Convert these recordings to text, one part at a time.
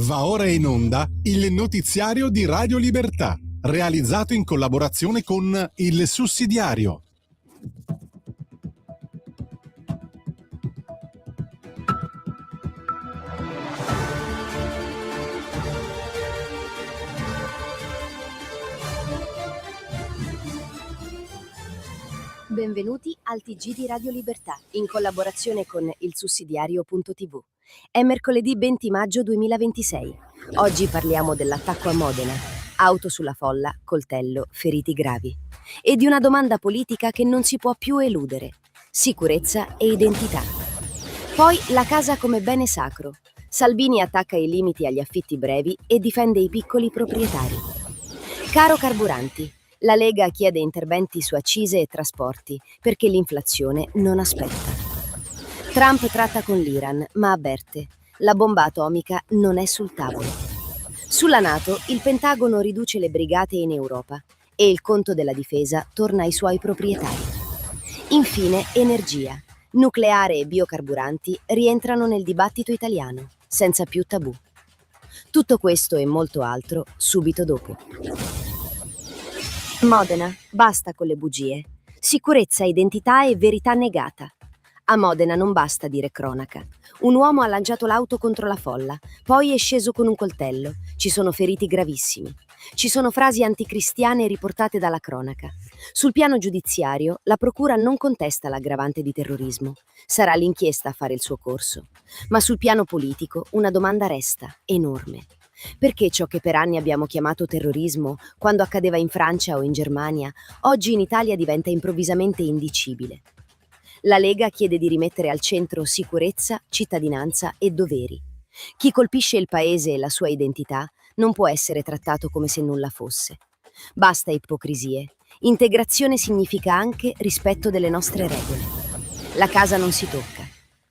Va ora in onda il notiziario di Radio Libertà, realizzato in collaborazione con Il Sussidiario. Benvenuti al TG di Radio Libertà, in collaborazione con il sussidiario.tv. È mercoledì 20 maggio 2026. Oggi parliamo dell'attacco a Modena, auto sulla folla, coltello, feriti gravi. E di una domanda politica che non si può più eludere: sicurezza e identità. Poi la casa come bene sacro. Salvini attacca i limiti agli affitti brevi e difende i piccoli proprietari. Caro carburanti. La Lega chiede interventi su accise e trasporti perché l'inflazione non aspetta. Trump tratta con l'Iran, ma avverte: la bomba atomica non è sul tavolo. Sulla NATO, il Pentagono riduce le brigate in Europa e il conto della difesa torna ai suoi proprietari. Infine, energia. Nucleare e biocarburanti rientrano nel dibattito italiano, senza più tabù. Tutto questo e molto altro subito dopo. Modena, basta con le bugie. Sicurezza, identità e verità negata. A Modena non basta dire cronaca. Un uomo ha lanciato l'auto contro la folla, poi è sceso con un coltello. Ci sono feriti gravissimi. Ci sono frasi anticristiane riportate dalla cronaca. Sul piano giudiziario, la procura non contesta l'aggravante di terrorismo. Sarà l'inchiesta a fare il suo corso. Ma sul piano politico una domanda resta, enorme. Perché ciò che per anni abbiamo chiamato terrorismo, quando accadeva in Francia o in Germania, oggi in Italia diventa improvvisamente indicibile? La Lega chiede di rimettere al centro sicurezza, cittadinanza e doveri. Chi colpisce il paese e la sua identità non può essere trattato come se nulla fosse. Basta ipocrisie. Integrazione significa anche rispetto delle nostre regole. La casa non si tocca.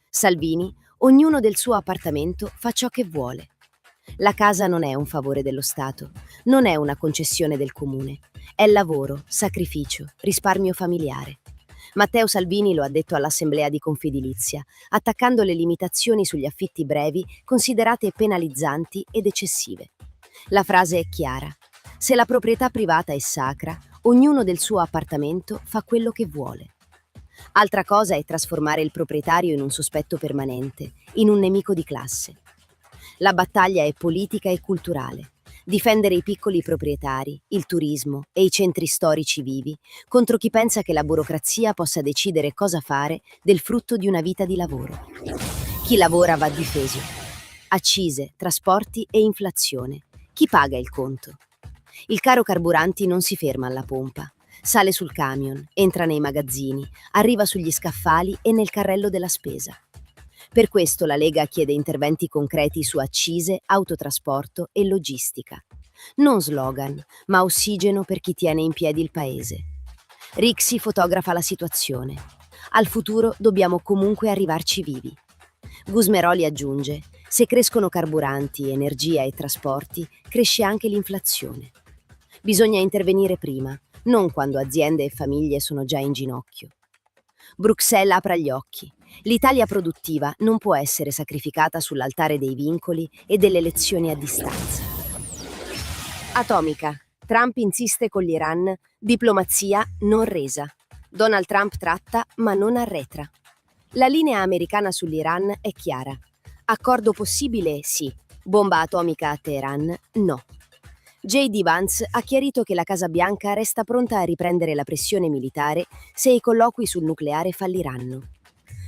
Salvini, ognuno del suo appartamento fa ciò che vuole. La casa non è un favore dello Stato, non è una concessione del comune. È lavoro, sacrificio, risparmio familiare. Matteo Salvini lo ha detto all'Assemblea di Confedilizia, attaccando le limitazioni sugli affitti brevi considerate penalizzanti ed eccessive. La frase è chiara: se la proprietà privata è sacra, ognuno del suo appartamento fa quello che vuole. Altra cosa è trasformare il proprietario in un sospetto permanente, in un nemico di classe. La battaglia è politica e culturale. Difendere i piccoli proprietari, il turismo e i centri storici vivi contro chi pensa che la burocrazia possa decidere cosa fare del frutto di una vita di lavoro. Chi lavora va difeso. Accise, trasporti e inflazione. Chi paga il conto? Il caro carburanti non si ferma alla pompa. Sale sul camion, entra nei magazzini, arriva sugli scaffali e nel carrello della spesa. Per questo la Lega chiede interventi concreti su accise, autotrasporto e logistica. Non slogan, ma ossigeno per chi tiene in piedi il paese. Rixi fotografa la situazione. Al futuro dobbiamo comunque arrivarci vivi. Gusmeroli aggiunge: se crescono carburanti, energia e trasporti, cresce anche l'inflazione. Bisogna intervenire prima, non quando aziende e famiglie sono già in ginocchio. Bruxelles apra gli occhi. L'Italia produttiva non può essere sacrificata sull'altare dei vincoli e delle elezioni a distanza. Atomica. Trump insiste con l'Iran. Diplomazia non resa. Donald Trump tratta ma non arretra. La linea americana sull'Iran è chiara. Accordo possibile? Sì. Bomba atomica a Teheran? No. J.D. Vance ha chiarito che la Casa Bianca resta pronta a riprendere la pressione militare se i colloqui sul nucleare falliranno.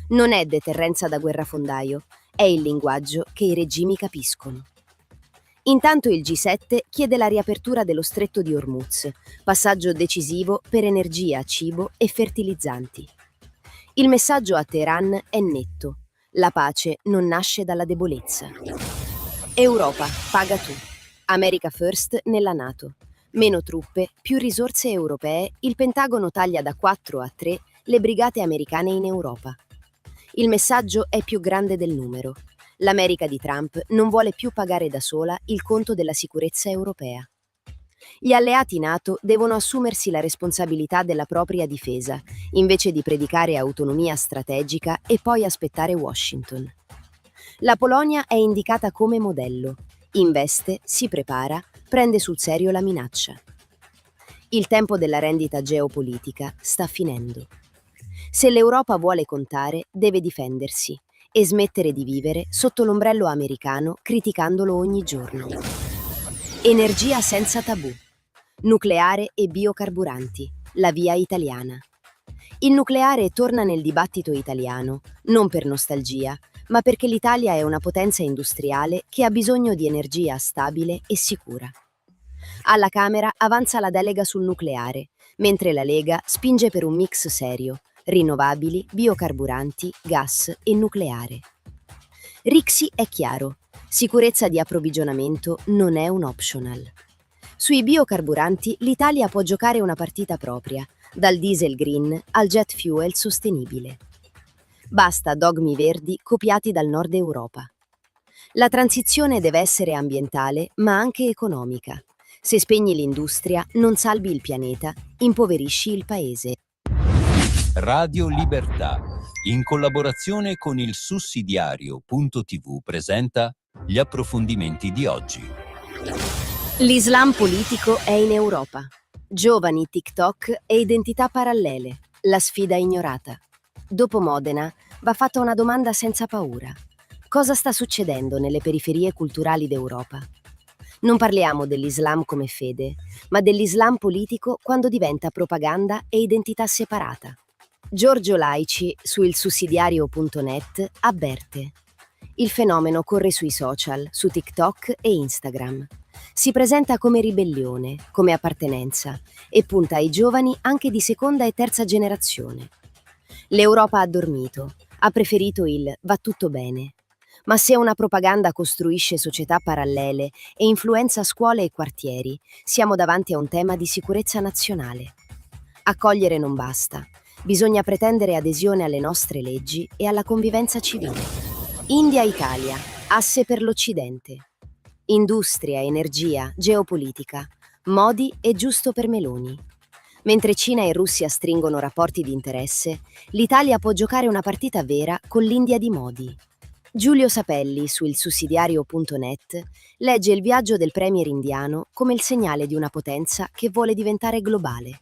Non è deterrenza da guerrafondaio, è il linguaggio che i regimi capiscono. Intanto il G7 chiede la riapertura dello stretto di Hormuz, passaggio decisivo per energia, cibo e fertilizzanti. Il messaggio a Teheran è netto: la pace non nasce dalla debolezza. Europa, paga tu. America First nella NATO. Meno truppe, più risorse europee, il Pentagono taglia da 4 a 3 le brigate americane in Europa. Il messaggio è più grande del numero. L'America di Trump non vuole più pagare da sola il conto della sicurezza europea. Gli alleati NATO devono assumersi la responsabilità della propria difesa, invece di predicare autonomia strategica e poi aspettare Washington. La Polonia è indicata come modello. Investe, si prepara, prende sul serio la minaccia. Il tempo della rendita geopolitica sta finendo. Se l'Europa vuole contare, deve difendersi e smettere di vivere sotto l'ombrello americano criticandolo ogni giorno. Energia senza tabù. Nucleare e biocarburanti. La via italiana. Il nucleare torna nel dibattito italiano, non per nostalgia, ma perché l'Italia è una potenza industriale che ha bisogno di energia stabile e sicura. Alla Camera avanza la delega sul nucleare, mentre la Lega spinge per un mix serio, rinnovabili, biocarburanti, gas e nucleare. Rixi è chiaro, sicurezza di approvvigionamento non è un optional. Sui biocarburanti l'Italia può giocare una partita propria, dal diesel green al jet fuel sostenibile. Basta dogmi verdi copiati dal nord Europa. La transizione deve essere ambientale, ma anche economica. Se spegni l'industria, non salvi il pianeta, impoverisci il paese. Radio Libertà, in collaborazione con il sussidiario.tv presenta gli approfondimenti di oggi. L'Islam politico è in Europa. Giovani, TikTok e identità parallele. La sfida ignorata. Dopo Modena, va fatta una domanda senza paura. Cosa sta succedendo nelle periferie culturali d'Europa? Non parliamo dell'Islam come fede, ma dell'Islam politico quando diventa propaganda e identità separata. Giorgio Laici, su ilsussidiario.net, avverte: il fenomeno corre sui social, su TikTok e Instagram. Si presenta come ribellione, come appartenenza, e punta ai giovani anche di seconda e terza generazione. L'Europa ha dormito, ha preferito il "va tutto bene". Ma se una propaganda costruisce società parallele e influenza scuole e quartieri, siamo davanti a un tema di sicurezza nazionale. Accogliere non basta. Bisogna pretendere adesione alle nostre leggi e alla convivenza civile. India-Italia, asse per l'Occidente. Industria, energia, geopolitica. Modi è giusto per Meloni. Mentre Cina e Russia stringono rapporti di interesse, l'Italia può giocare una partita vera con l'India di Modi. Giulio Sapelli, su ilsussidiario.net, legge il viaggio del premier indiano come il segnale di una potenza che vuole diventare globale.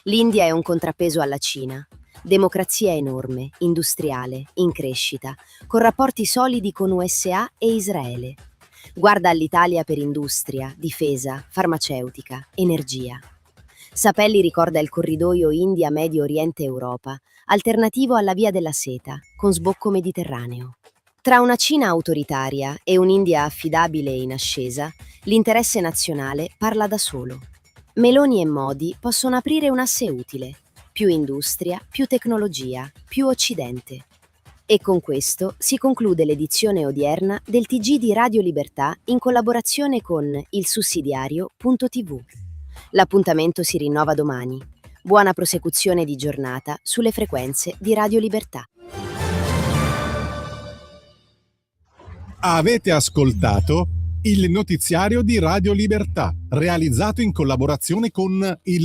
L'India è un contrappeso alla Cina, democrazia enorme, industriale, in crescita, con rapporti solidi con USA e Israele. Guarda all'Italia per industria, difesa, farmaceutica, energia. Sapelli ricorda il corridoio India-Medio Oriente-Europa, alternativo alla Via della Seta, con sbocco mediterraneo. Tra una Cina autoritaria e un'India affidabile e in ascesa, l'interesse nazionale parla da solo. Meloni e Modi possono aprire un asse utile: più industria, più tecnologia, più Occidente. E con questo si conclude l'edizione odierna del TG di Radio Libertà in collaborazione con ilsussidiario.tv. L'appuntamento si rinnova domani. Buona prosecuzione di giornata sulle frequenze di Radio Libertà. Avete ascoltato il notiziario di Radio Libertà, realizzato in collaborazione con il